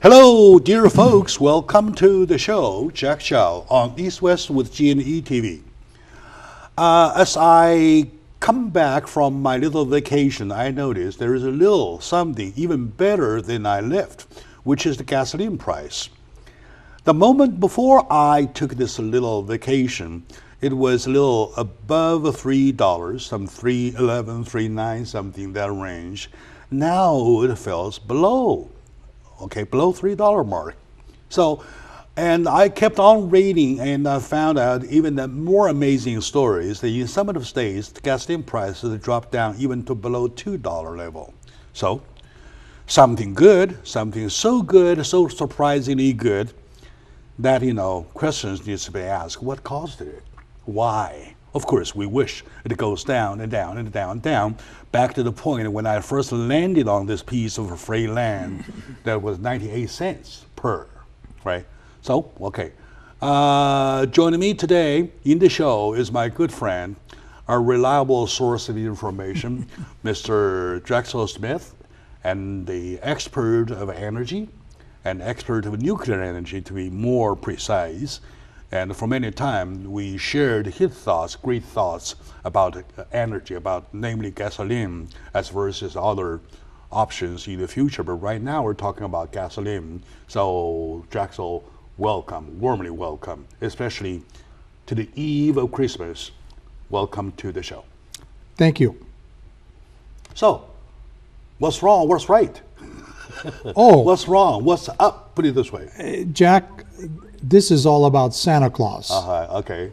Hello, dear folks. Welcome to the show, Jack Chow, on East West with G&E TV. As I come back from my little vacation, I noticed there is a little something even better than I left, which is the gasoline price. The moment before I took this little vacation, it was a little above $3, some $3.11, $3.9, something that range. Now it falls below. Below $3 mark. So, and I kept on reading and I found out even the more amazing stories that in some of the states, the gasoline prices dropped down even to below $2 level. So, something good, something so good, so surprisingly good that, questions need to be asked. What caused it? Why? Of course, we wish it goes down and down and down and down, back to the point when I first landed on this piece of free land that was 98 cents per, right? So, joining me today in the show is my good friend, our reliable source of information, Mr. Drexel Smith, and the expert of energy, and expert of nuclear energy to be more precise. And for many times, we shared his thoughts, great thoughts about energy, about namely gasoline, as versus other options in the future. But right now, we're talking about gasoline. So, Drexel, welcome, warmly welcome, especially to the eve of Christmas. Welcome to the show. Thank you. So, what's wrong? What's right? What's wrong? What's up? Put it this way. Jack, this is all about Santa Claus. Okay.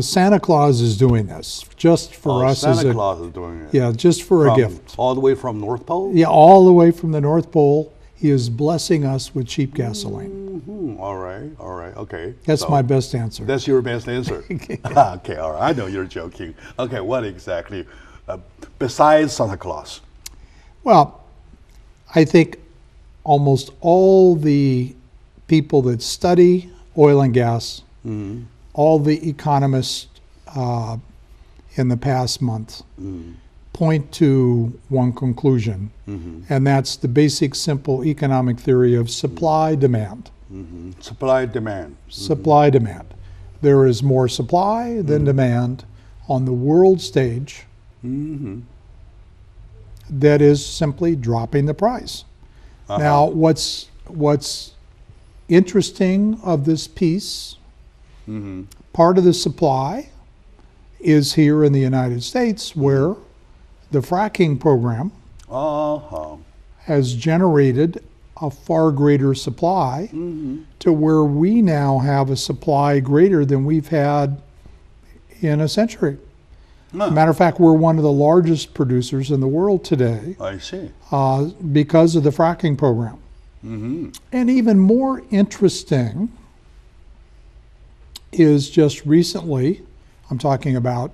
Santa Claus is doing this just for us. Santa Claus is doing it. Yeah, just for a gift. All the way from North Pole? Yeah, all the way from the North Pole. He is blessing us with cheap gasoline. Mm-hmm. All right, okay. That's my best answer. That's your best answer? Okay, all right. I know you're joking. Okay, what exactly? Besides Santa Claus? Well, I think almost all the people that study oil and gas, all the economists in the past month point to one conclusion, and that's the basic, simple economic theory of supply-demand. Supply-demand. Supply-demand. There is more supply than demand on the world stage. That is simply dropping the price. Now, what's interesting of this piece, part of the supply is here in the United States, where the fracking program has generated a far greater supply to where we now have a supply greater than we've had in a century. Matter of fact, we're one of the largest producers in the world today. I see. Because of the fracking program. And even more interesting is just recently, I'm talking about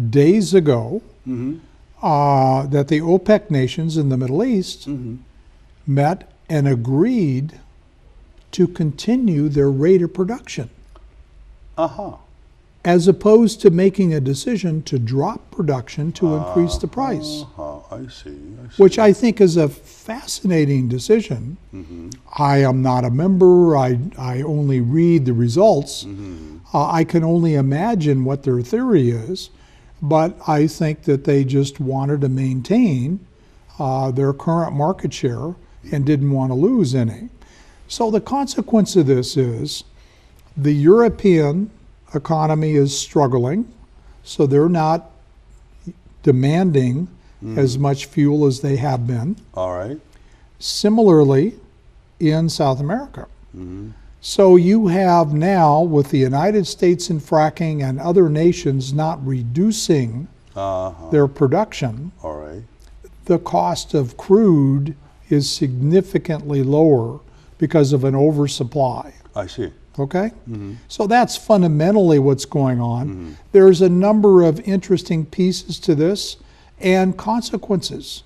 days ago, that the OPEC nations in the Middle East met and agreed to continue their rate of production. As opposed to making a decision to drop production to increase the price. I see. Which I think is a fascinating decision. I am not a member. I only read the results. I can only imagine what their theory is, but I think that they just wanted to maintain their current market share and didn't want to lose any. So the consequence of this is the European economy is struggling, so they're not demanding as much fuel as they have been. All right. Similarly, in South America. So you have now, with the United States in fracking and other nations not reducing their production, all right, the cost of crude is significantly lower because of an oversupply. I see. Okay? So that's fundamentally what's going on. There's a number of interesting pieces to this and consequences,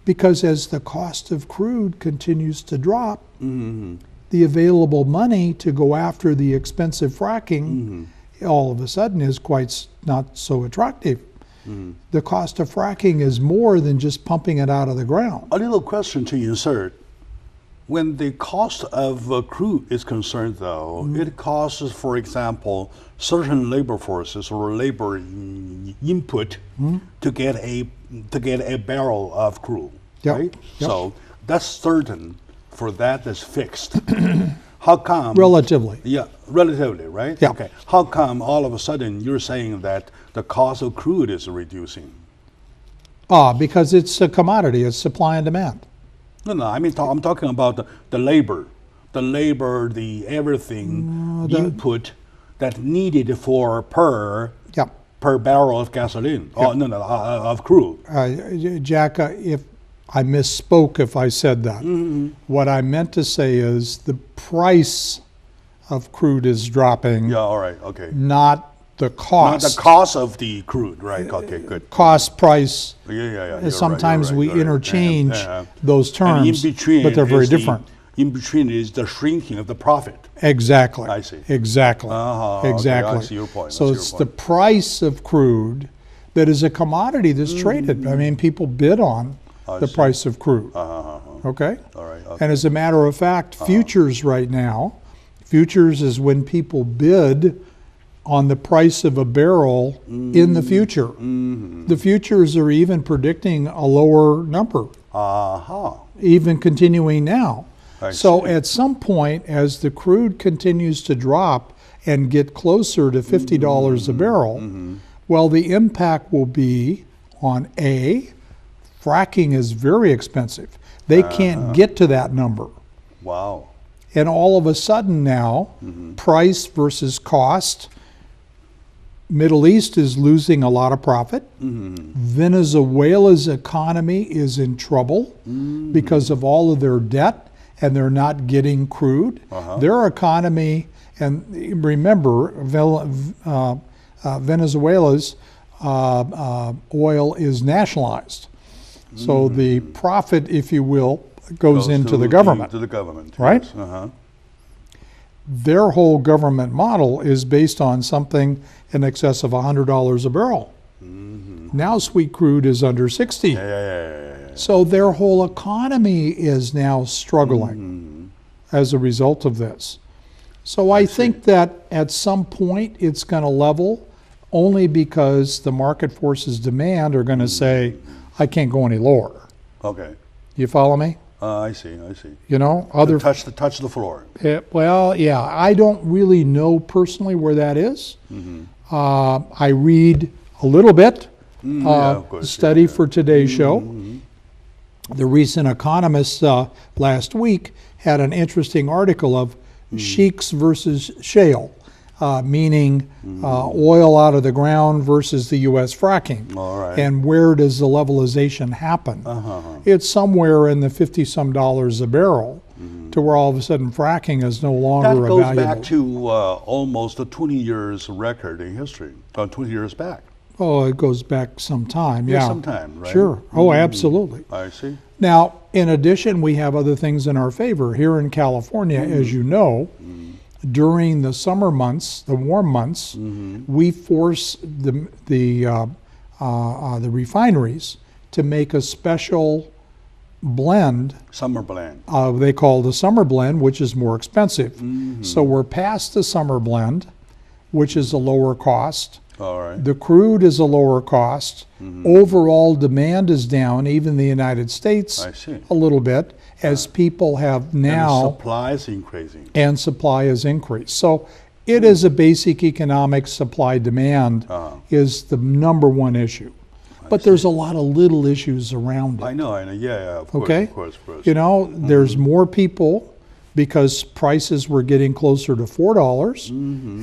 because as the cost of crude continues to drop, the available money to go after the expensive fracking all of a sudden is quite not so attractive. The cost of fracking is more than just pumping it out of the ground. A little question to insert. when the cost of crude is concerned, though, it costs, for example, certain labor forces or labor input to get a barrel of crude, Yep. right? Yep. So that's certain. For that, that's fixed. How come? Relatively. Yeah, relatively, right? Yeah. Okay. How come all of a sudden you're saying that the cost of crude is reducing? Because it's a commodity, it's supply and demand. No, no. I mean, I'm talking about the labor, the everything input that needed for Yeah. per barrel of gasoline. Oh, no, no, of crude. Jack, if I misspoke if I said that. What I meant to say is the price of crude is dropping, Yeah. All right. Okay. not the Not cost. the cost of the crude, right? Okay. Good. Cost, price, Yeah, yeah, yeah. You're sometimes right, we you're right. interchange Yeah. those And in terms, between but they're very is different. In between is the shrinking of the profit. Exactly. I see. Exactly. Okay, Exactly. I see your point. So I see it's your the point. price of crude that is a commodity that's traded. I mean, people bid on the see. price of crude. Okay? All right. Okay. And as a matter of fact, futures right now, futures is when people bid on the price of a barrel in the future. The futures are even predicting a lower number, even continuing now. I So see. at some point, as the crude continues to drop and get closer to $50 a barrel, well, the impact will be on fracking is very expensive. They can't get to that number. Wow. And all of a sudden now, price versus cost, Middle East is losing a lot of profit. Venezuela's economy is in trouble because of all of their debt, and they're not getting crude. Their economy, and remember, Venezuela's oil is nationalized. So the profit, if you will, goes into the government. To the government. Right? Yes. Uh-huh. Their whole government model is based on something in excess of $100 a barrel. Now sweet crude is under 60. Yeah. So their whole economy is now struggling as a result of this. So I think that at some point it's going to level only because the market forces demand are going to say, I can't go any lower. Okay. You follow me? I see. You know, other Touch the floor. well, yeah, I don't really know personally where that is. I read a little bit, Yeah, of course. study for today's show. The recent Economist last week had an interesting article of sheiks versus shale, meaning oil out of the ground versus the U.S. fracking. All right. And where does the levelization happen? It's somewhere in the $50-some a barrel, to where all of a sudden fracking is no That longer goes valuable. back to almost a 20 years record in history. 20 years back. Oh, it goes back some time, yeah. Some time, right? Sure. Oh, absolutely. I see. Now, in addition, we have other things in our favor. Here in California, as you know, during the summer months, the warm months, we force the refineries to make a special blend. Summer blend. They call the summer blend, which is more expensive. So we're past the summer blend, which is a lower cost. All right. The crude is a lower cost. Overall demand is down, even the United States, I see. a little bit, as people have And the now, supply is increasing. and supply has increased. So it is a basic economic supply-demand is the number one issue. But there's a lot of little issues around it. I know. Yeah, of course, Okay? of course. You know, there's more people because prices were getting closer to $4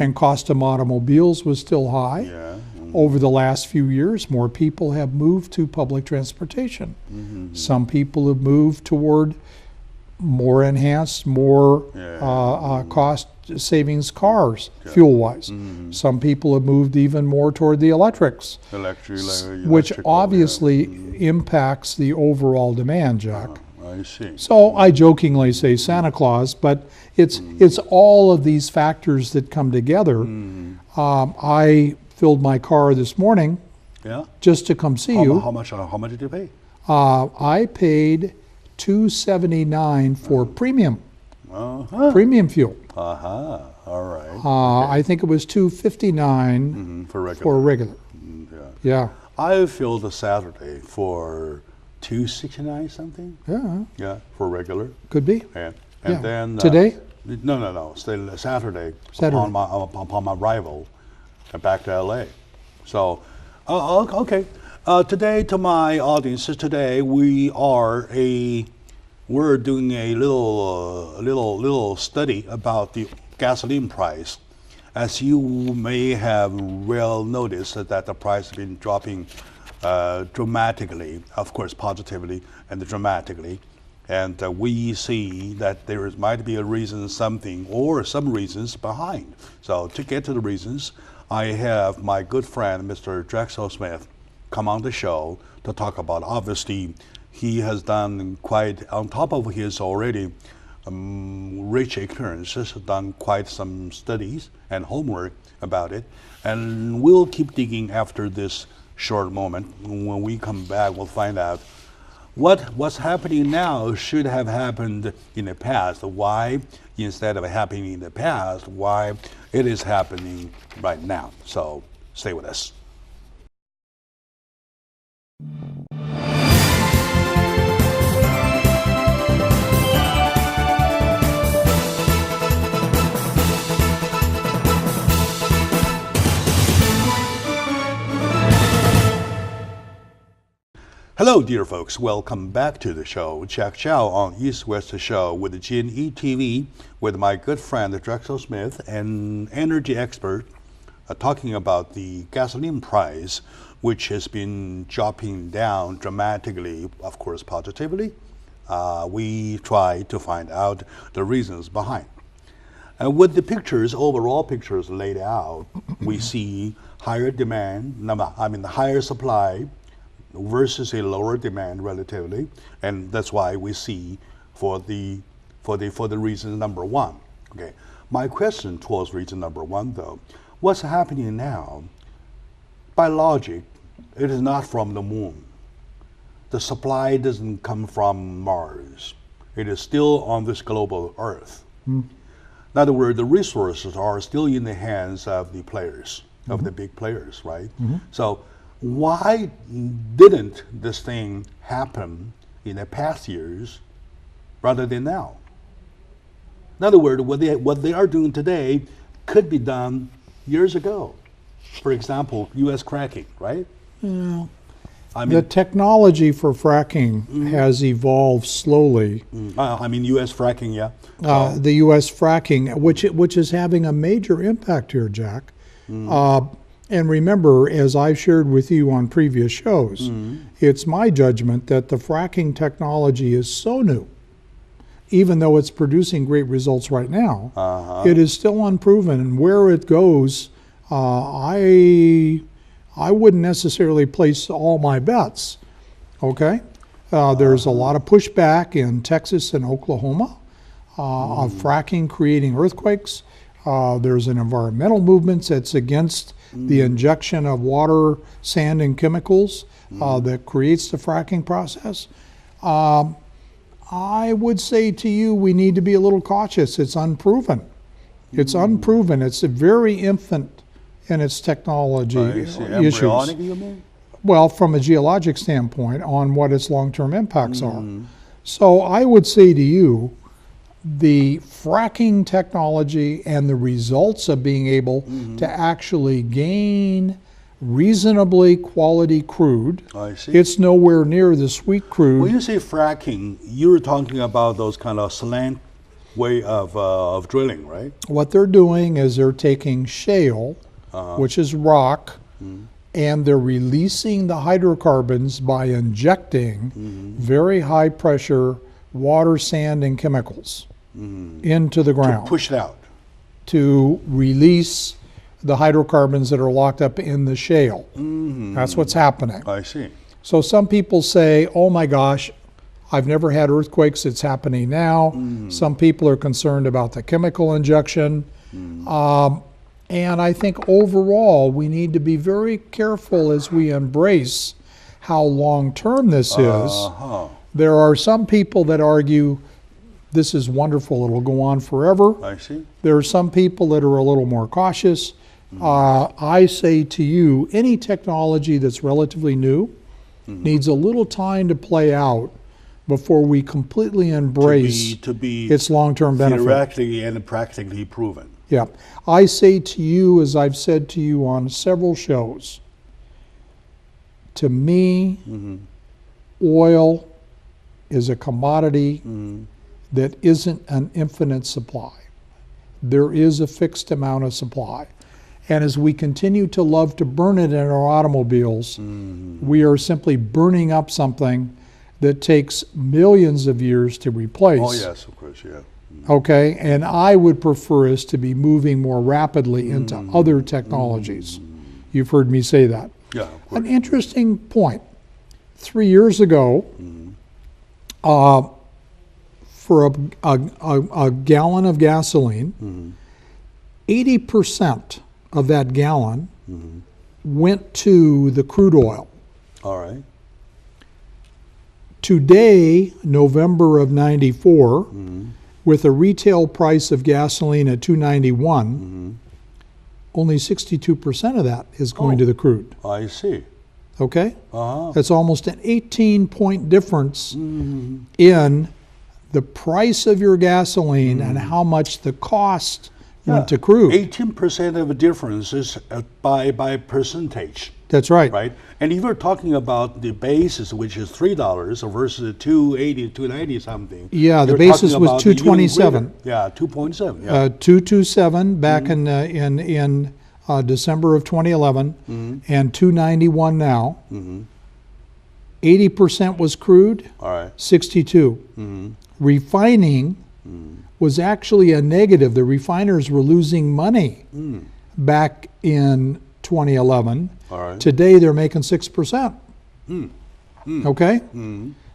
and cost of automobiles was still high. Yeah. Over the last few years, more people have moved to public transportation. Some people have moved toward more enhanced, more cost savings cars, fuel-wise. Some people have moved even more toward the electrics, which obviously impacts the overall demand, Jack. I see. So I jokingly say Santa Claus, but it's all of these factors that come together. I filled my car this morning Yeah. just to come see you. How much did you pay? I paid 279 for premium fuel. All right. I think it was 259 For regular. for regular. Yeah. I filled the Saturday for 269 something. Yeah. Yeah, for regular. Could be. And Yeah. then Today? No. Still Saturday. Saturday. Upon my arrival back to LA. So, okay. Today, to my audiences, today we're doing a little study about the gasoline price. As you may have well noticed that the price has been dropping dramatically, of course positively and dramatically. And we see that there might be a reason, something, or some reasons behind. So to get to the reasons, I have my good friend, Mr. Drexel Smith, come on the show to talk about. Obviously, he has done quite, on top of his already rich experiences, done quite some studies and homework about it. And we'll keep digging after this short moment. When we come back, we'll find out what's happening now should have happened in the past. Why, instead of happening in the past, why it is happening right now. So stay with us. Hello, dear folks. Welcome back to the show. Jack Chow on East West Show with the GNE TV with my good friend Drexel Smith, an energy expert, talking about the gasoline price, which has been dropping down dramatically, of course, positively. We try to find out the reasons behind. With the pictures, overall pictures laid out, we see higher demand, higher supply versus a lower demand relatively, and that's why we see for the reason number one. Okay, my question towards reason number one though, what's happening now? By logic, it is not from the moon. The supply doesn't come from Mars. It is still on this global Earth. In other words, the resources are still in the hands of the players, of the big players, right? So why didn't this thing happen in the past years rather than now? In other words, what they are doing today could be done years ago. For example, U.S. cracking, right? Yeah. The technology for fracking has evolved slowly. U.S. fracking, yeah. The U.S. fracking, which is having a major impact here, Jack. And remember, as I've shared with you on previous shows, it's my judgment that the fracking technology is so new, even though it's producing great results right now, it is still unproven. And where it goes, I wouldn't necessarily place all my bets, okay? There's a lot of pushback in Texas and Oklahoma of fracking creating earthquakes. There's an environmental movement that's against the injection of water, sand, and chemicals that creates the fracking process. I would say to you, we need to be a little cautious. It's unproven. It's unproven. It's a very infant in its technology issues. Embryonic, you mean? Well, from a geologic standpoint, on what its long-term impacts are. So I would say to you, the fracking technology and the results of being able to actually gain reasonably quality crude. I see. It's nowhere near the sweet crude. When you say fracking, you're talking about those kind of slant way of drilling, right? What they're doing is they're taking shale, which is rock, and they're releasing the hydrocarbons by injecting very high pressure water, sand, and chemicals into the ground. To push it out. To release the hydrocarbons that are locked up in the shale. That's what's happening. I see. So some people say, oh my gosh, I've never had earthquakes, it's happening now. Some people are concerned about the chemical injection. And I think overall we need to be very careful as we embrace how long-term this is, There are some people that argue this is wonderful, it'll go on forever. I see. There are some people that are a little more cautious. I say to you, any technology that's relatively new needs a little time to play out before we completely embrace To be its long-term benefit. theoretically and practically proven. Yeah. I say to you, as I've said to you on several shows, to me, oil is a commodity that isn't an infinite supply. There is a fixed amount of supply. And as we continue to love to burn it in our automobiles, we are simply burning up something that takes millions of years to replace. Oh yes, of course, yeah. Okay, and I would prefer us to be moving more rapidly into other technologies. You've heard me say that. Yeah, of course. An interesting point. 3 years ago, for a gallon of gasoline, 80% of that gallon went to the crude oil. All right. Today, November of '94, with a retail price of gasoline at $2.91, only 62% of that is going to the crude. I see. Okay? Uh-huh. That's almost an 18-point difference in the price of your gasoline and how much the cost went to crude. 18% of a difference is by percentage, That's right. right? And if you're talking about the basis, which is $3 versus $2.80, $2.90 something. Yeah, the you're basis talking was about the even $2.27. greater- Yeah, 2.7. Yeah. 227 back in December of 2011, and 291 now. 80% was crude, All right. 62. Refining was actually a negative. The refiners were losing money back in 2011. All right. Today they're making 6%. Okay?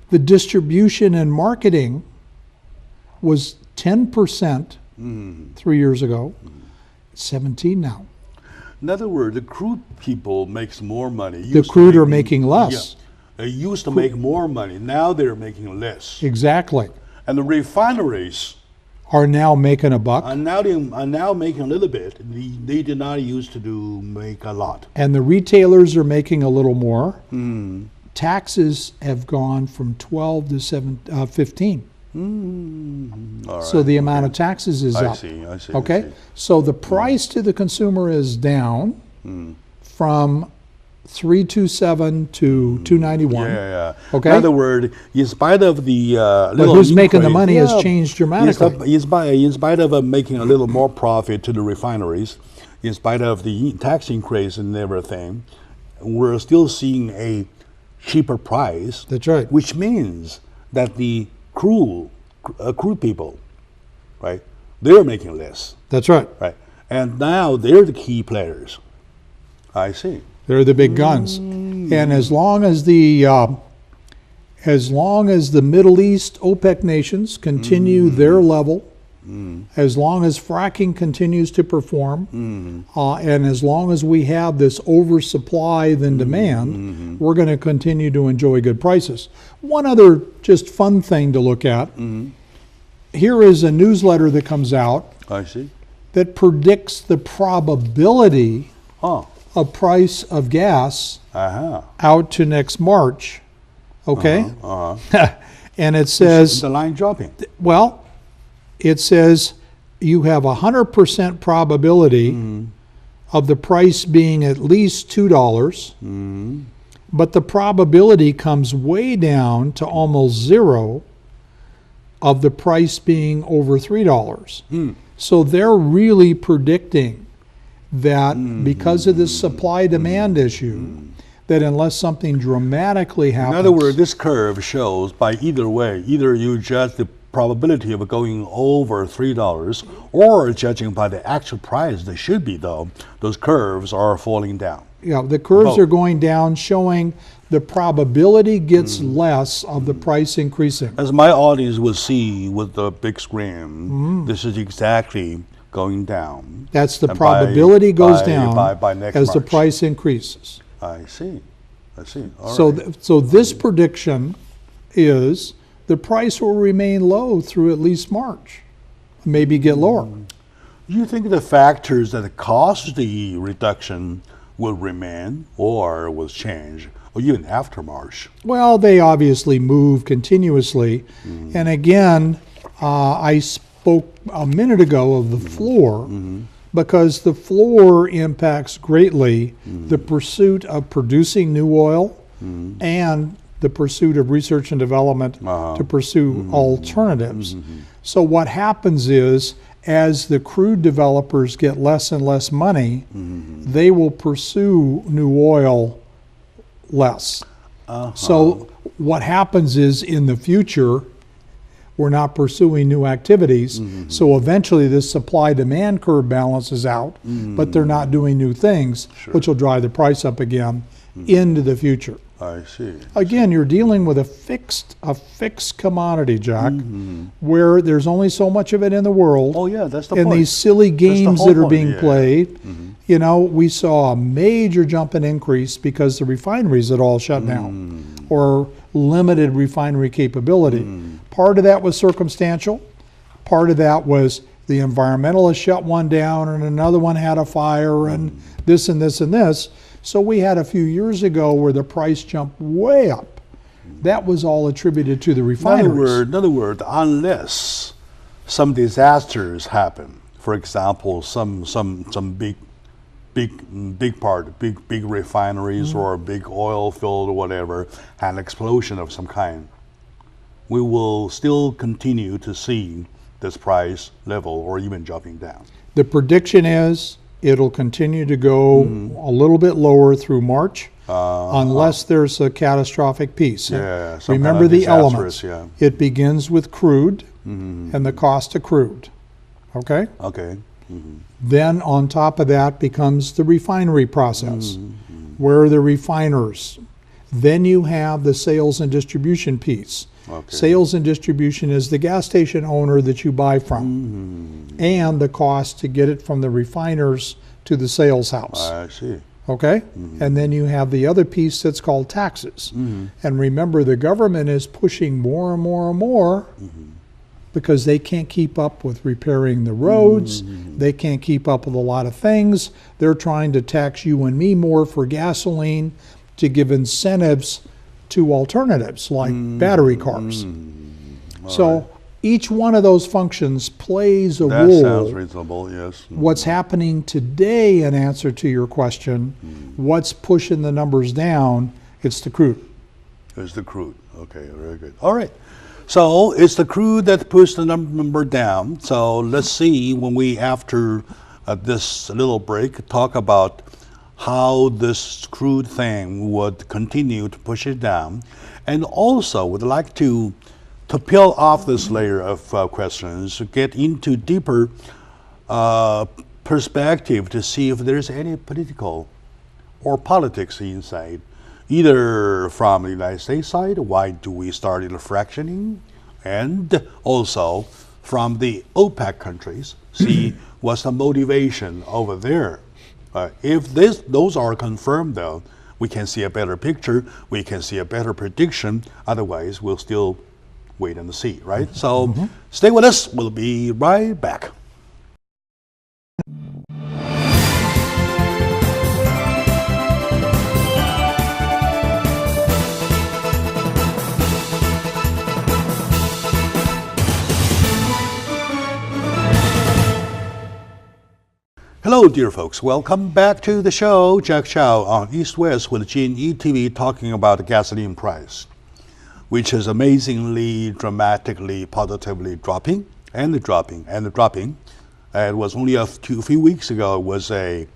The distribution and marketing was 10% 3 years ago, 17 now. In other words, the crude people makes more money. The Used to crude are make- making less. Yeah. They used to make more money. Now they're making less. Exactly. And the refineries Are now making a buck, are now making a little bit. They did not used to make a lot. and the retailers are making a little more. Taxes have gone from 12 to 15. All right. So the amount of taxes is I up. see. I see. Okay? I see. So the price to the consumer is down from 327 to 291. Yeah, yeah. Okay. In other words, in spite of the But little who's making the increase- money has yeah, changed dramatically. In spite of making a little more profit to the refineries, in spite of the tax increase and everything, we're still seeing a cheaper price. That's right. Which means that the crude people, right? They're making less, That's right. right? And now they're the key players. I see. They're the big guns. And as long as the Middle East OPEC nations continue their level, as long as fracking continues to perform, and as long as we have this oversupply than demand, we're going to continue to enjoy good prices. One other just fun thing to look at. Here is a newsletter that comes out I see. that predicts the probability Oh. of price of gas Uh-huh. out to next March. Okay? Uh-huh. And it says, The line dropping. well, it says you have 100% probability of the price being at least $2, but the probability comes way down to almost zero of the price being over $3. So they're really predicting that because of this supply-demand issue, that unless something dramatically happens... In other words, this curve shows by either way, either you judge the probability of going over $3 or judging by the actual price they should be, though, those curves are falling down. Yeah, the curves Both. are going down, showing the probability gets less of the price increasing. As my audience will see with the big screen, this is exactly going down. That's the And probability goes by- down by next as the March. price increases. I see. I see. All So, right. so this prediction is the price will remain low through at least March, maybe get lower. Do you think the factors that cause the reduction will remain or will change, or even after March? Well, they obviously move continuously. And again, I spoke a minute ago of the floor because the floor impacts greatly the pursuit of producing new oil and the pursuit of research and development to pursue alternatives. So what happens is, as the crude developers get less and less money, they will pursue new oil less. So what happens is, in the future, we're not pursuing new activities. So eventually this supply-demand curve balances out, but they're not doing new things, which will drive the price up again into the future. I see. Again, you're dealing with a fixed commodity, Jack, where there's only so much of it in the world. Oh yeah, that's the And point. these silly games whole that are point, being yeah. played, you know, we saw a major jump in increase because the refineries had all shut down or limited refinery capability. Part of that was circumstantial. Part of that was the environmentalists shut one down and another one had a fire and this and this and this. So we had a few years ago where the price jumped way up. That was all attributed to the refineries. In other words, unless some disasters happen, for example, some big refineries or a big oil field or whatever had an explosion of some kind, we will still continue to see this price level or even jumping down. The prediction is it'll continue to go a little bit lower through March unless there's a catastrophic piece. Yeah, some Remember kind of the elements. yeah. It begins with crude and the cost of crude. Okay? Okay. Then on top of that becomes the refinery process, where the refiners. Then you have the sales and distribution piece. Okay. Sales and distribution is the gas station owner that you buy from, and the cost to get it from the refiners to the sales house. I see. Okay? And then you have the other piece that's called taxes. And remember, the government is pushing more and more and more because they can't keep up with repairing the roads. They can't keep up with a lot of things. They're trying to tax you and me more for gasoline to give incentives to alternatives like battery cars. So each one of those functions plays a That role. sounds reasonable, yes. What's happening today, in answer to your question, what's pushing the numbers down? It's the crude. It's the crude. Okay, very good. All right. So it's the crude that pushed the number down. So let's see when we, after this little break, talk about how this crude thing would continue to push it down. And also would like to peel off this layer of questions, to get into deeper perspective to see if there's any political or politics inside, either from the United States side, why do we start in fractioning, and also from the OPEC countries, see what's the motivation over there. If those are confirmed, though, we can see a better picture, we can see a better prediction. Otherwise, we'll still wait and see, right? So stay with us. We'll be right back. Hello, dear folks. Welcome back to the show. Jack Chow on East West with GNE TV, talking about the gasoline price, which is amazingly, dramatically, positively dropping and dropping and dropping. It was only a few weeks ago, it was at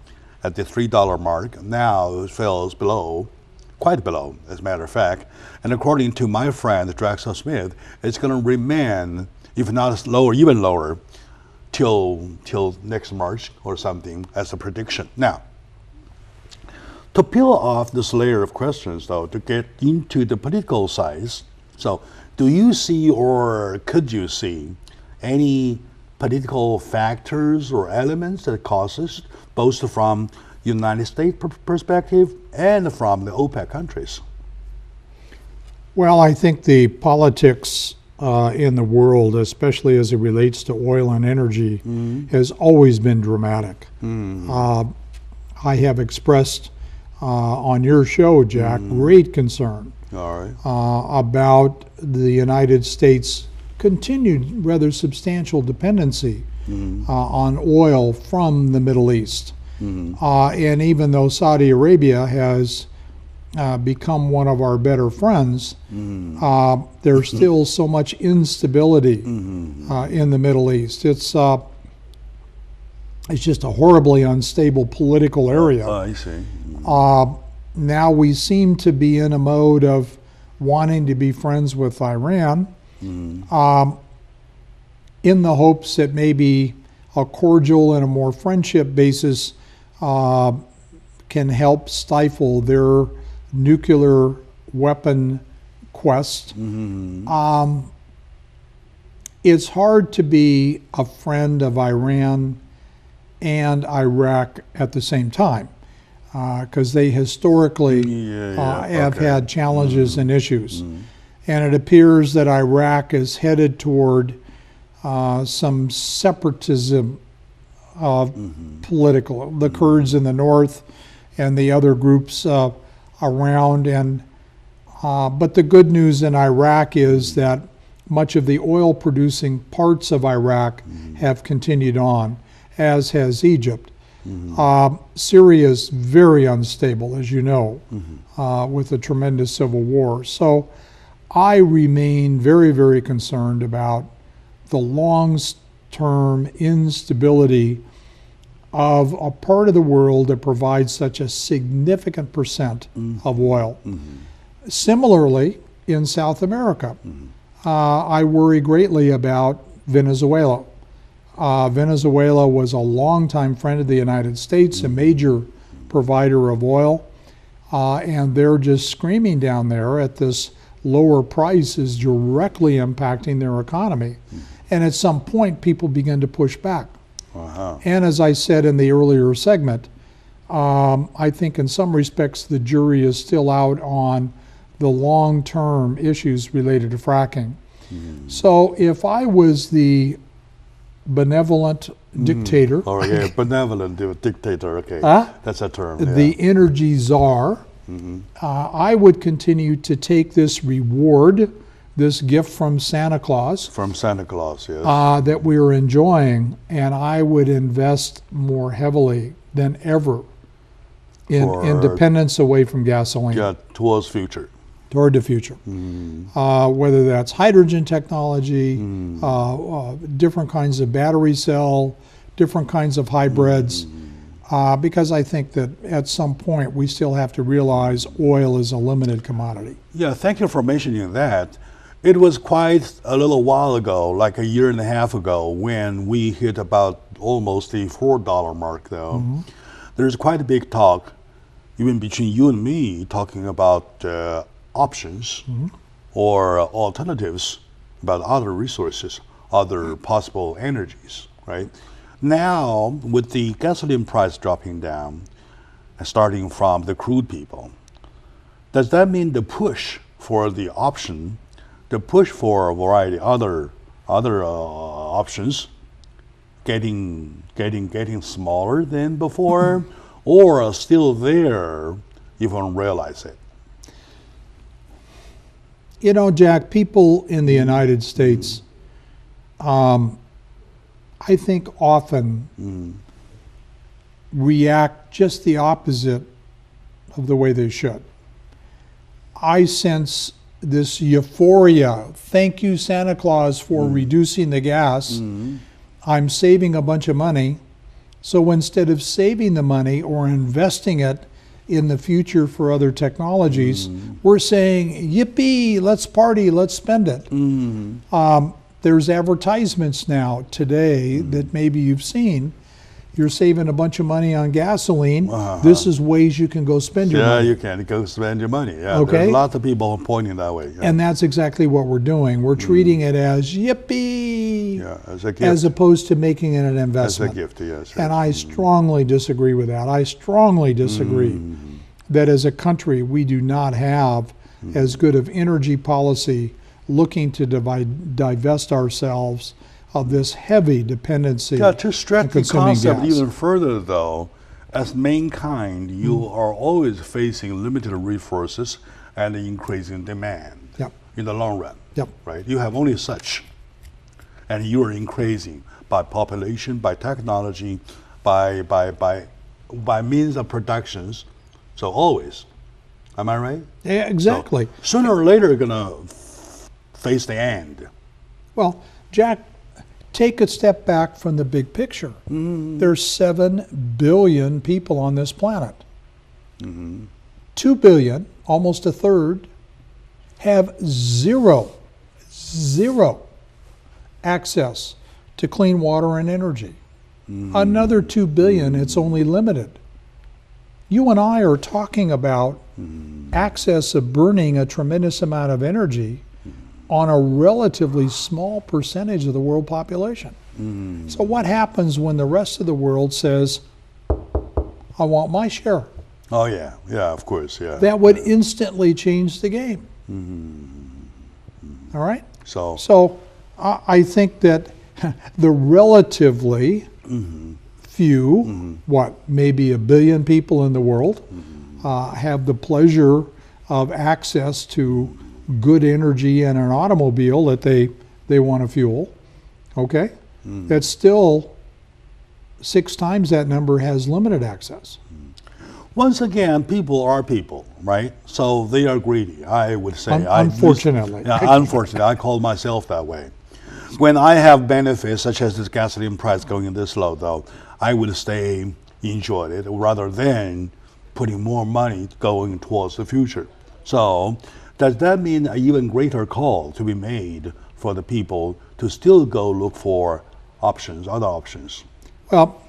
the $3 mark. Now it falls below, quite below, as a matter of fact. And according to my friend Drexel Smith, it's going to remain, if not lower, even lower, till next March or something, as a prediction. Now, to peel off this layer of questions, though, to get into the political side, so do you see, or could you see, any political factors or elements that causes, both from the United States perspective and from the OPEC countries? Well, I think the politics in the world, especially as it relates to oil and energy, has always been dramatic. I have expressed on your show, Jack, great concern All right. about the United States' continued rather substantial dependency on oil from the Middle East. And even though Saudi Arabia has become one of our better friends, there's still so much instability in the Middle East. It's just a horribly unstable political area. I see. Now we seem to be in a mode of wanting to be friends with Iran, in the hopes that maybe a cordial and a more friendship basis can help stifle their nuclear weapon quest. It's hard to be a friend of Iran and Iraq at the same time, because they historically have had challenges and issues. And it appears that Iraq is headed toward some separatism political, the Kurds in the north and the other groups around. And but the good news in Iraq is that much of the oil-producing parts of Iraq have continued on, as has Egypt. Syria is very unstable, as you know, with a tremendous civil war. So I remain very, very concerned about the long-term instability of a part of the world that provides such a significant percent of oil. Similarly, in South America, I worry greatly about Venezuela. Venezuela was a longtime friend of the United States, a major provider of oil, and they're just screaming down there at this lower price is directly impacting their economy. And at some point, people begin to push back. And as I said in the earlier segment, I think in some respects the jury is still out on the long-term issues related to fracking. So if I was the benevolent dictator, benevolent dictator, okay. That's a term. The energy czar, I would continue to take this reward, this gift from Santa Claus. From Santa Claus, yes. That we're enjoying, and I would invest more heavily than ever in independence away from gasoline. Yeah, towards future. Toward the future. Whether that's hydrogen technology, different kinds of battery cell, different kinds of hybrids, because I think that at some point we still have to realize oil is a limited commodity. Yeah, thank you for mentioning that. It was quite a little while ago, like a year and a half ago, when we hit about almost the $4 mark though. There's quite a big talk, even between you and me, talking about options or alternatives about other resources, other possible energies, right? Now, with the gasoline price dropping down, starting from the crude people, does that mean the push for the option, the push for a variety of other options, getting smaller than before, or still there, you don't realize it? You know, Jack, people in the United States, I think often react just the opposite of the way they should. I sense this euphoria. Thank you, Santa Claus, for reducing the gas. I'm saving a bunch of money. So instead of saving the money or investing it in the future for other technologies, we're saying, yippee, let's party, let's spend it. There's advertisements now today that maybe you've seen. You're saving a bunch of money on gasoline. This is ways you can go spend your money. Yeah, you can go spend your money. Yeah, Okay. There's lots of people pointing that way. Yeah. And that's exactly what we're doing. We're treating it as yippee, As a gift. as opposed to making it an As a investment. gift, yes. And I strongly disagree with that. I strongly disagree that as a country we do not have as good of energy policy, looking to divest ourselves of this heavy dependency Yeah, to stretch on the consuming concept gas. even further, though, as mankind, you are always facing limited resources and increasing demand Yep. in the long run. Yep. Right? You have only such, and you are increasing by population, by technology, by means of productions. So always, am I right? Yeah, exactly. So sooner or later, you're gonna face the end. Well, Jack, take a step back from the big picture. There's 7 billion people on this planet. 2 billion, almost a third, have zero access to clean water and energy. Another 2 billion, it's only limited. You and I are talking about access of burning a tremendous amount of energy on a relatively small percentage of the world population. So what happens when the rest of the world says, I want my share? Oh yeah, of course, yeah. That would instantly change the game. All right? So I think that the relatively few, maybe 1 billion people in the world, have the pleasure of access to good energy and an automobile that they want to fuel. Okay? That's still 6 times that number has limited access. once again, people are people, right? So they are greedy, I would say. Unfortunately. Unfortunately, I call myself that way. When I have benefits, such as this gasoline price going this low, though, I would stay, enjoy it, rather than putting more money going towards the future. So does that mean an even greater call to be made for the people to still go look for options, other options? Well,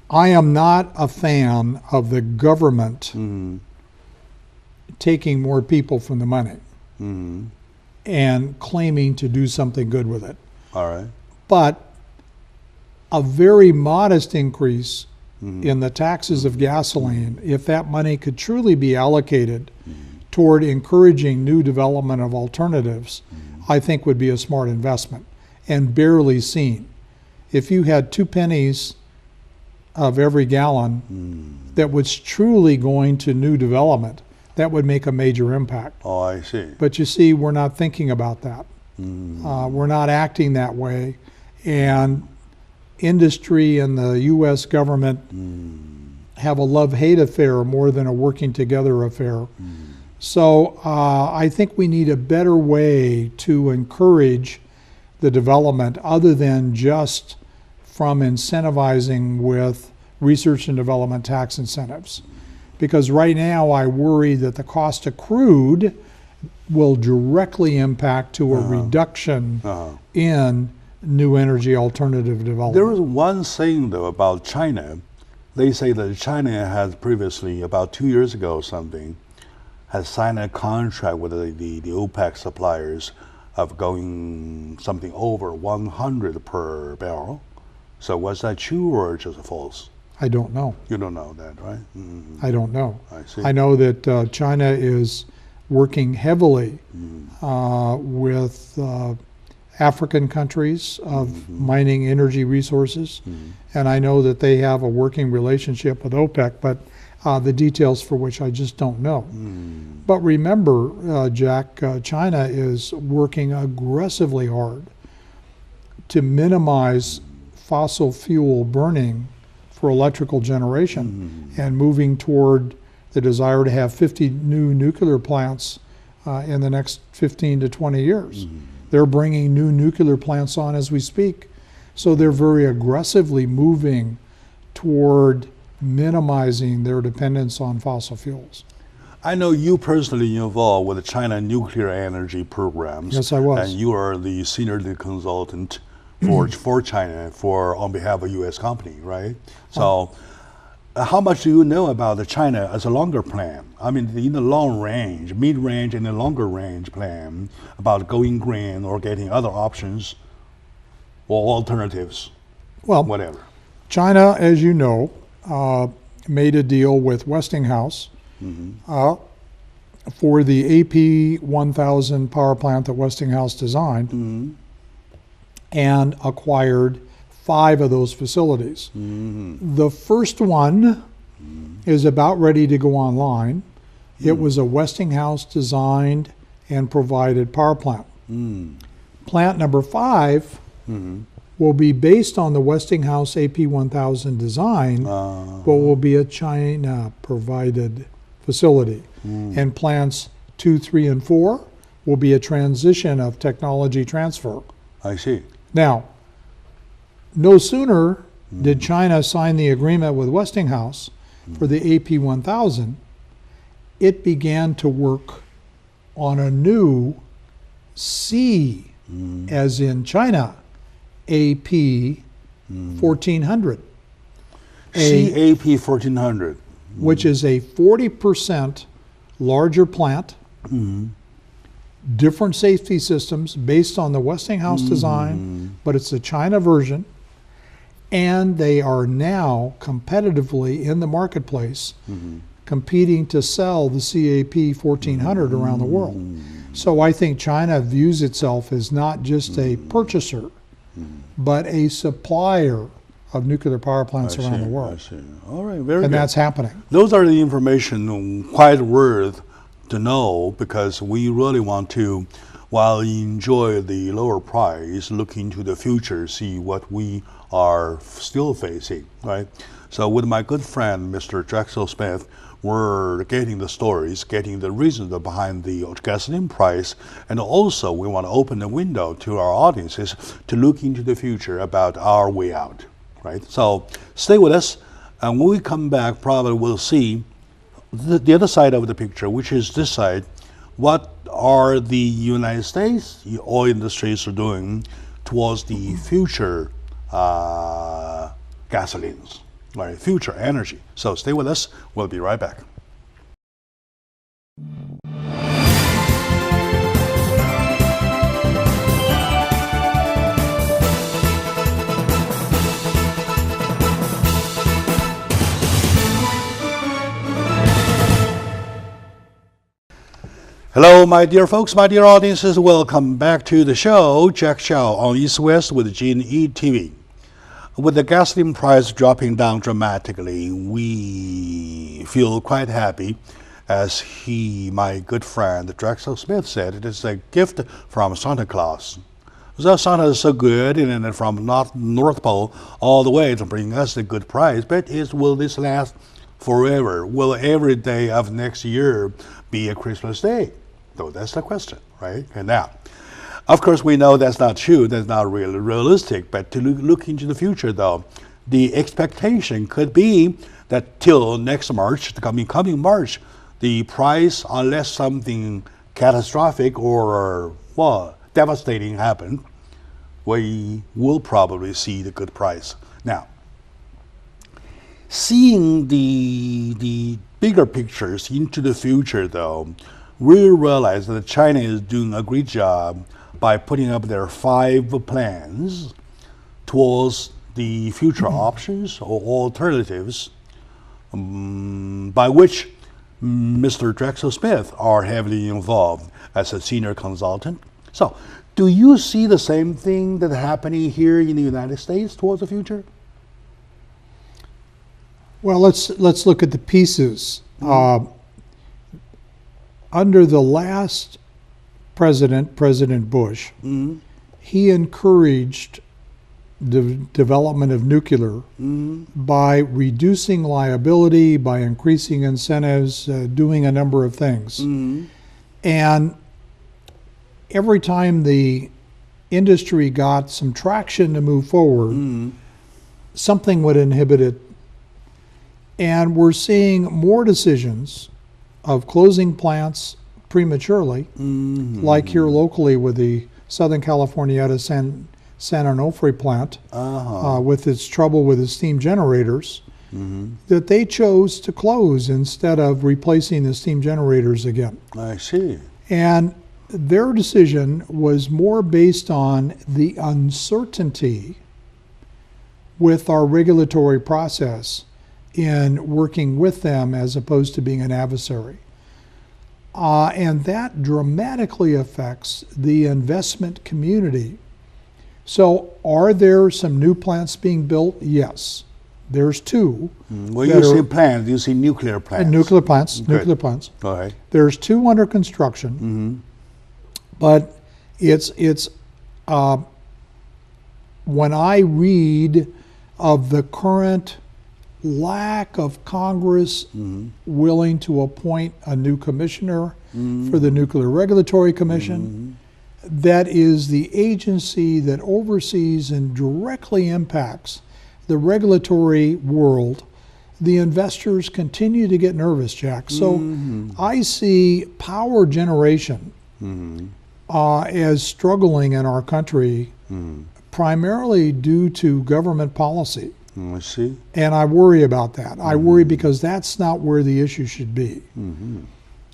I am not a fan of the government taking more people from the money and claiming to do something good with it. All right. But a very modest increase in the taxes of gasoline, if that money could truly be allocated toward encouraging new development of alternatives, I think would be a smart investment and barely seen. If you had 2 pennies of every gallon that was truly going to new development, that would make a major impact. Oh, I see. But you see, we're not thinking about that. We're not acting that way. And industry and the U.S. government have a love-hate affair more than a working together affair. So I think we need a better way to encourage the development other than just from incentivizing with research and development tax incentives. Because right now I worry that the cost of crude will directly impact to a reduction in new energy alternative development. There is one thing, though, about China. They say that China has previously, about 2 years ago or something, has signed a contract with the OPEC suppliers of going something over 100 per barrel. So was that true or just false? I don't know. You don't know that, right? I don't know. I see. I know that China is working heavily with African countries of mining energy resources, and I know that they have a working relationship with OPEC, but the details for which I just don't know. But remember, Jack, China is working aggressively hard to minimize fossil fuel burning for electrical generation and moving toward the desire to have 50 new nuclear plants in the next 15 to 20 years. They're bringing new nuclear plants on as we speak. So they're very aggressively moving toward minimizing their dependence on fossil fuels. I know you personally involved with the China nuclear energy programs. Yes, I was. And you are the senior lead consultant for China on behalf of a U.S. company, right? So how much do you know about the China as a longer plan? I mean, in the long range, mid-range and the longer range plan about going green or getting other options or alternatives, Well, whatever. China, as you know, made a deal with Westinghouse for the AP1000 power plant that Westinghouse designed and acquired 5 of those facilities. The first one is about ready to go online. It was a Westinghouse designed and provided power plant. Plant number 5 will be based on the Westinghouse AP1000 design, but will be a China provided facility. And plants 2, 3, and 4 will be a transition of technology transfer. I see. Now, no sooner did China sign the agreement with Westinghouse for the AP1000, it began to work on a new C, as in China, AP1400. CAP 1400. Which is a 40% larger plant, different safety systems based on the Westinghouse design, but it's a China version. And they are now competitively in the marketplace competing to sell the CAP 1400 around the world. So I think China views itself as not just a purchaser, but a supplier of nuclear power plants around the world. I see. All right, very good. And that's happening. Those are the information quite worth to know, because we really want to, while we enjoy the lower price, look into the future, see what we are still facing, right? So with my good friend, Mr. Drexel Smith, we're getting the stories, getting the reasons behind the gasoline price, and also we want to open the window to our audiences to look into the future about our way out, right? So stay with us, and when we come back, probably we'll see the other side of the picture, which is this side. What are the United States oil industries are doing towards the future gasolines, right? Future energy. So stay with us. We'll be right back. Hello, my dear folks, my dear audiences. Welcome back to the show, Jack Chow on East West with GNE TV. With the gasoline price dropping down dramatically, we feel quite happy. As my good friend Drexel Smith said, it is a gift from Santa Claus. So Santa is so good, and then from North Pole all the way to bring us a good price. But will this last forever? Will every day of next year be a Christmas day? So that's the question, right? And now, of course, we know that's not true. That's not really realistic. But to look into the future, though, the expectation could be that till next March, the coming March, the price, unless something catastrophic or devastating happen, we will probably see the good price. Now, seeing the bigger pictures into the future, though, we realize that China is doing a great job by putting up their 5 plans towards the future options or alternatives, by which Mr. Drexel Smith are heavily involved as a senior consultant. So, do you see the same thing that's happening here in the United States towards the future? Well, let's look at the pieces. Under the last president, President Bush, he encouraged the development of nuclear by reducing liability, by increasing incentives, doing a number of things. And every time the industry got some traction to move forward, something would inhibit it. And we're seeing more decisions of closing plants prematurely, like here locally with the Southern California San Onofre plant, with its trouble with the steam generators, that they chose to close instead of replacing the steam generators again. I see. And their decision was more based on the uncertainty with our regulatory process in working with them as opposed to being an adversary. And that dramatically affects the investment community. So are there some new plants being built? Yes. There's two. When you say plants, you see nuclear plants. Nuclear plants, Good. nuclear plants. Okay. There's two under construction, but it's when I read of the current lack of Congress willing to appoint a new commissioner for the Nuclear Regulatory Commission, that is the agency that oversees and directly impacts the regulatory world. The investors continue to get nervous, Jack. So I see power generation as struggling in our country, primarily due to government policy. I see. And I worry about that. I worry because that's not where the issue should be.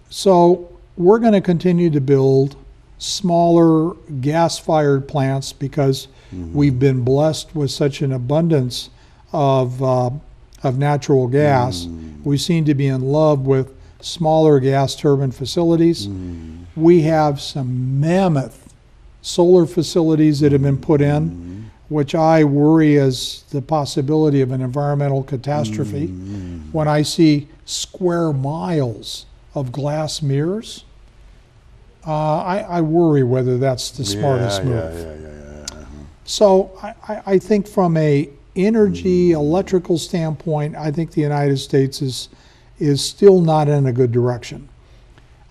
So we're going to continue to build smaller gas-fired plants because we've been blessed with such an abundance of natural gas. We seem to be in love with smaller gas turbine facilities. We have some mammoth solar facilities that have been put in, which I worry is the possibility of an environmental catastrophe. When I see square miles of glass mirrors, I worry whether that's the smartest move. So I think from a energy, electrical standpoint, I think the United States is still not in a good direction.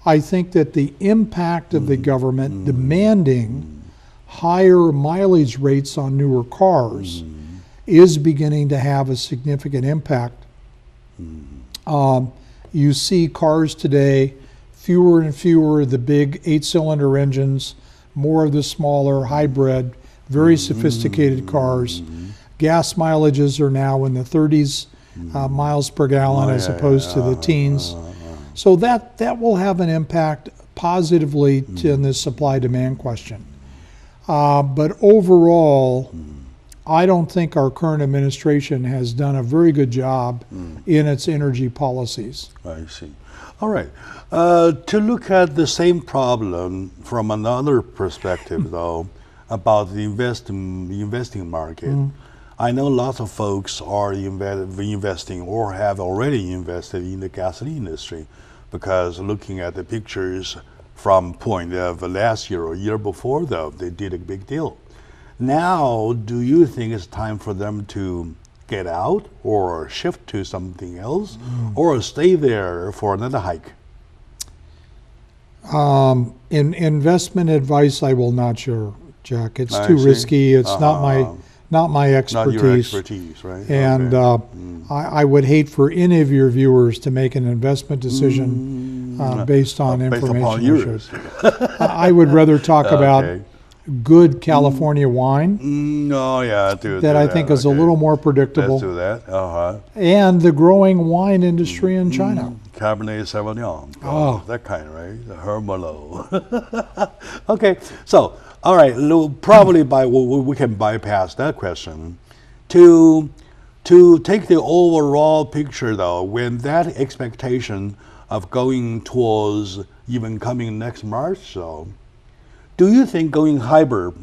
I think that the impact of the government demanding higher mileage rates on newer cars is beginning to have a significant impact. You see cars today, fewer and fewer of the big 8-cylinder engines, more of the smaller hybrid, very sophisticated cars. Gas mileages are now in the 30s miles per gallon as opposed to the teens. So that will have an impact positively in this supply-demand question. But overall, I don't think our current administration has done a very good job in its energy policies. I see. All right. To look at the same problem from another perspective, though, about the investing market, I know lots of folks are investing or have already invested in the gasoline industry because looking at the pictures from point of last year or year before, though, they did a big deal. Now, do you think it's time for them to get out or shift to something else or stay there for another hike? In investment advice, I will not share, Jack. It's I too see. risky. It's not my expertise. Not your expertise, right? And I would hate for any of your viewers to make an investment decision based on information. Upon yours. I would rather talk about good California wine Oh, yeah, that I think is a little more predictable. Let's do that. And the growing wine industry in China. Cabernet Sauvignon. Oh. That kind, right? The Merlot. Okay, so, all right, probably we can bypass that question. To take the overall picture, though, when that expectation of going towards even coming next March, so, do you think going hybrid,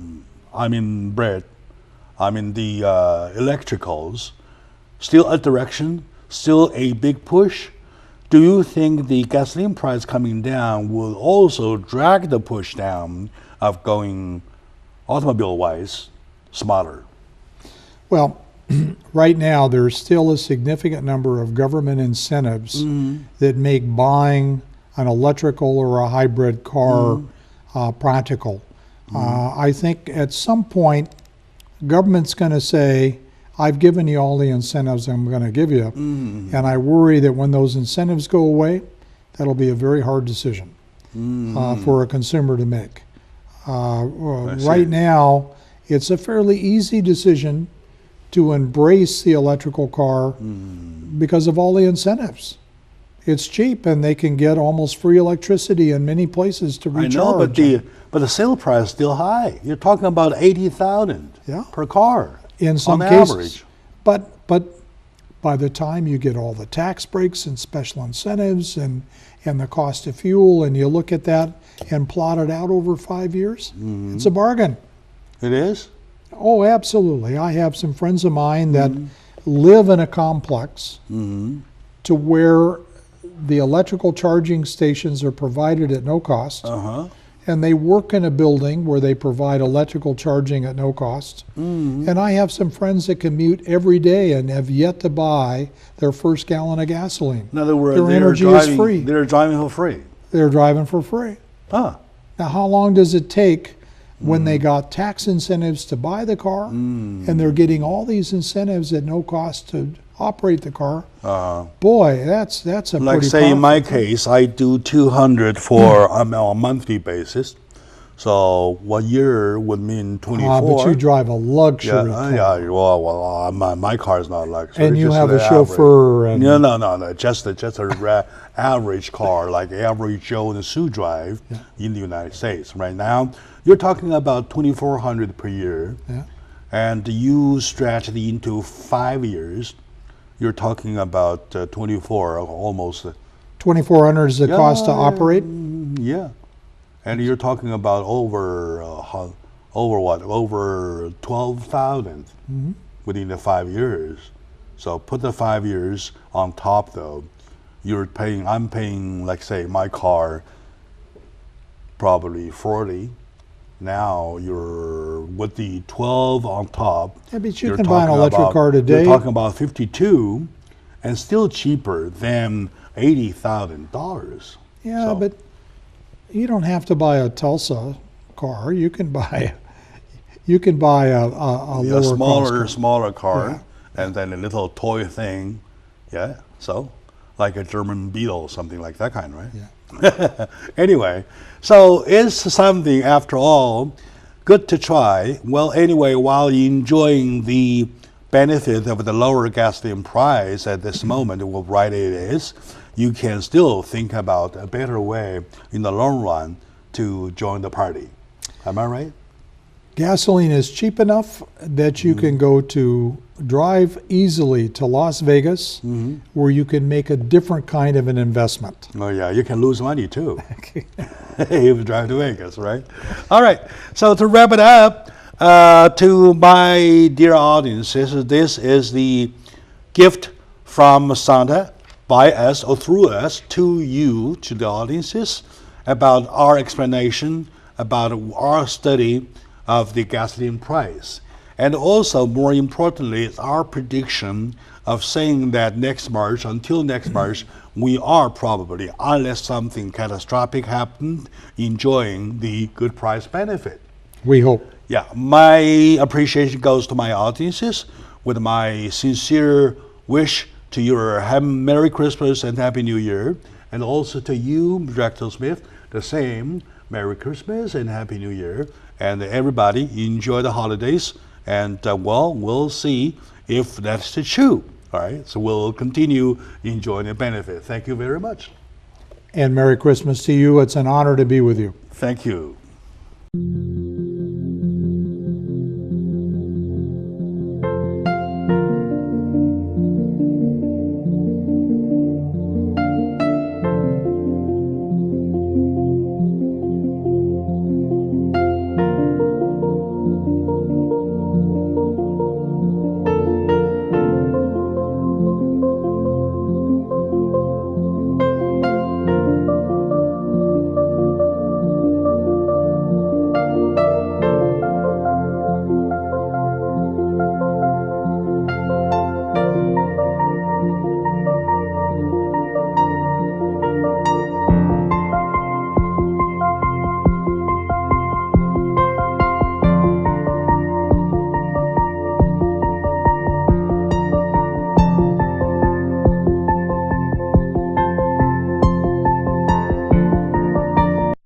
the electricals, still a direction, still a big push? Do you think the gasoline price coming down will also drag the push down of going automobile-wise smarter? Well, right now there's still a significant number of government incentives that make buying an electrical or a hybrid car practical. I think at some point, government's going to say, I've given you all the incentives I'm going to give you. And I worry that when those incentives go away, that'll be a very hard decision for a consumer to make. Right now, it's a fairly easy decision to embrace the electrical car because of all the incentives. It's cheap, and they can get almost free electricity in many places to recharge. I know, but the sale price is still high. You're talking about $80,000 per car. In some cases. But by the time you get all the tax breaks and special incentives and and the cost of fuel, and you look at that and plot it out over 5 years, it's a bargain. It is? Oh, absolutely. I have some friends of mine that live in a complex to where the electrical charging stations are provided at no cost. And they work in a building where they provide electrical charging at no cost. And I have some friends that commute every day and have yet to buy their first gallon of gasoline. In other words, their energy is free. They're driving for free. They're driving for free. Ah. Now, how long does it take when they got tax incentives to buy the car, and they're getting all these incentives at no cost to operate the car? Boy, that's a Like pretty say in my powerful thing. case, I do 200 for on a monthly basis. So 1 year would mean 24. But you drive a luxury car. Well, my car is not luxury. And you just have the a chauffeur. average. And No. Just a average car, like average Joe and Sue drive in the United States. Right now, you're talking about 2,400 per year, and you stretch it into 5 years. You're talking about 24, almost. 2,400 is the cost to operate. Yeah, and you're talking about over 12,000 within the 5 years. So put the 5 years on top, though. I'm paying, like say, my car probably 40. Now you're with the 12 on top. Yeah, but you you're can buy an talking electric about- car today. You're talking about 52, and still cheaper than $80,000. Yeah, So- but you don't have to buy a Tulsa car. You can buy a lower cost smaller car, and then a little toy thing. Yeah, so like a German Beetle, something like that kind, right? Yeah. Anyway, so it's something, after all, good to try. Well, anyway, while enjoying the benefit of the lower gasoline price at this moment, what right it is, you can still think about a better way in the long run to join the party. Am I right? Gasoline is cheap enough that you can go to drive easily to Las Vegas, where you can make a different kind of an investment. Oh yeah, you can lose money too if you drive to Vegas, right? All right. So to wrap it up, to my dear audiences, this is the gift from Santa by us or through us to you, to the audiences, about our explanation, about our study of the gasoline price. And also, more importantly, it's our prediction of saying that until next March, we are probably, unless something catastrophic happened, enjoying the good price benefit. We hope. Yeah, my appreciation goes to my audiences with my sincere wish to you a Merry Christmas and Happy New Year. And also to you, Director Smith, the same Merry Christmas and Happy New Year. And everybody enjoy the holidays. And we'll see if that's true. All right, so we'll continue enjoying the benefit. Thank you very much. And Merry Christmas to you. It's an honor to be with you. Thank you.